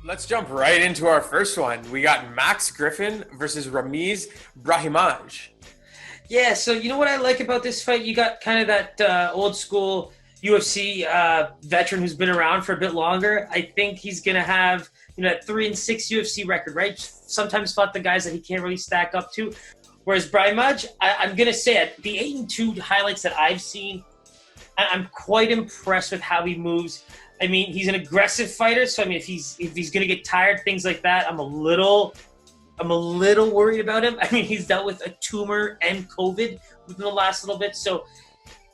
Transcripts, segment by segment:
Let's jump right into our first one. We got Max Griffin versus Ramiz Brahimaj. Yeah, so you know what I like about this fight? You got kind of that old school UFC veteran who's been around for a bit longer. I think he's going to have, that 3-6 UFC record, right? Sometimes fought the guys that he can't really stack up to. Whereas Brahimaj, I'm going to say it, the 8-2 highlights that I've seen, I'm quite impressed with how he moves. I mean, he's an aggressive fighter, so I mean, if he's going to get tired, things like that, I'm a little worried about him. I mean, he's dealt with a tumor and COVID within the last little bit, so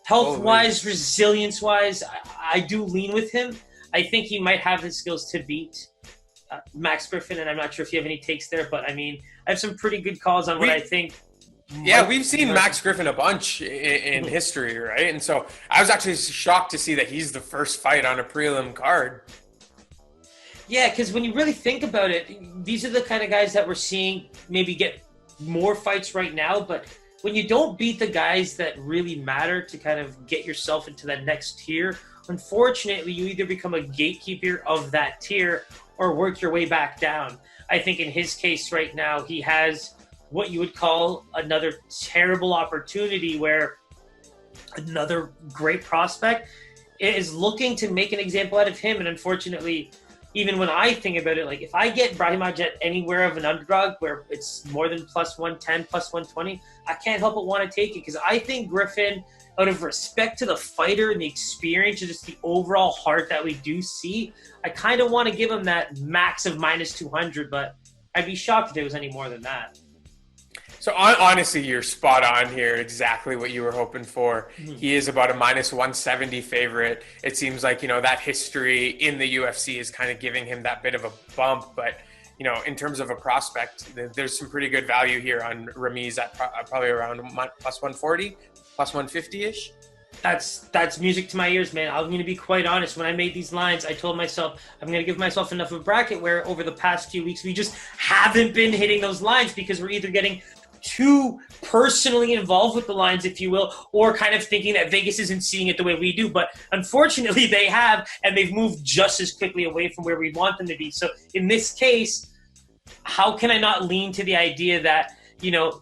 health-wise, resilience-wise, I do lean with him. I think he might have the skills to beat Max Griffin, and I'm not sure if you have any takes there, but I mean, I have some pretty good calls on what I think. Yeah, we've seen Max Griffin a bunch in history, right? And so I was actually shocked to see that he's the first fight on a prelim card. Yeah, because when you really think about it, these are the kind of guys that we're seeing maybe get more fights right now, but when you don't beat the guys that really matter to kind of get yourself into that next tier, unfortunately, you either become a gatekeeper of that tier or work your way back down. I think in his case right now, he has what you would call another terrible opportunity where another great prospect is looking to make an example out of him. And unfortunately, even when I think about it, like if I get Brahimaj at anywhere of an underdog where it's more than plus 110, plus 120, I can't help but want to take it because I think Griffin, out of respect to the fighter and the experience and just the overall heart that we do see, I kind of want to give him that max of minus 200, but I'd be shocked if it was any more than that. So honestly, you're spot on here. Exactly what you were hoping for. Mm-hmm. He is about a minus 170 favorite. It seems like, that history in the UFC is kind of giving him that bit of a bump. But, in terms of a prospect, there's some pretty good value here on Ramiz at probably around plus 140, plus 150-ish. That's music to my ears, man. I'm going to be quite honest. When I made these lines, I told myself I'm going to give myself enough of a bracket where over the past few weeks, we just haven't been hitting those lines because we're either getting too personally involved with the lines, if you will, or kind of thinking that Vegas isn't seeing it the way we do. But unfortunately, they have, and they've moved just as quickly away from where we want them to be. So in this case, how can I not lean to the idea that,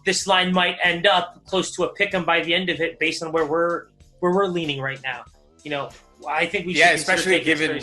this line might end up close to a pick'em by the end of it based on where we're leaning right now? I think we should especially given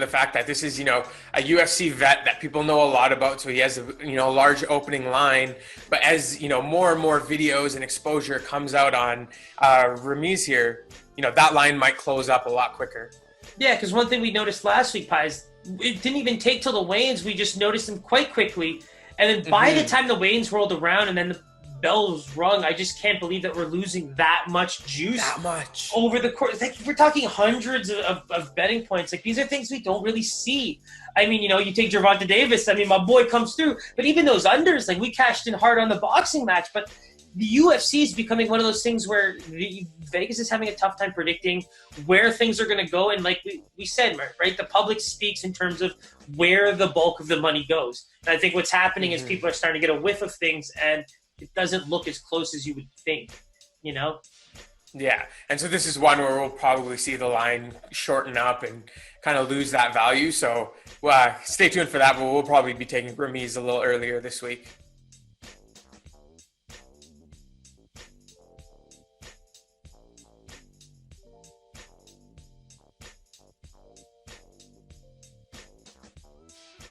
the fact that this is, a UFC vet that people know a lot about. So he has a large opening line, but as, more and more videos and exposure comes out on Ramiz here, that line might close up a lot quicker. Yeah, because one thing we noticed last week, Pies, it didn't even take till the weigh-ins. We just noticed them quite quickly. And then by the time the weigh-ins rolled around and then the bells rung, I just can't believe that we're losing that much juice. That much. Over the course. Like, we're talking hundreds of betting points. Like, these are things we don't really see. I mean, you take Gervonta Davis. I mean, my boy comes through. But even those unders, like, we cashed in hard on the boxing match. But the UFC is becoming one of those things where Vegas is having a tough time predicting where things are going to go. And like we said, right, the public speaks in terms of where the bulk of the money goes. And I think what's happening is people are starting to get a whiff of things, and it doesn't look as close as you would think, Yeah, and so this is one where we'll probably see the line shorten up and kind of lose that value. So stay tuned for that, but we'll probably be taking Ramiz a little earlier this week.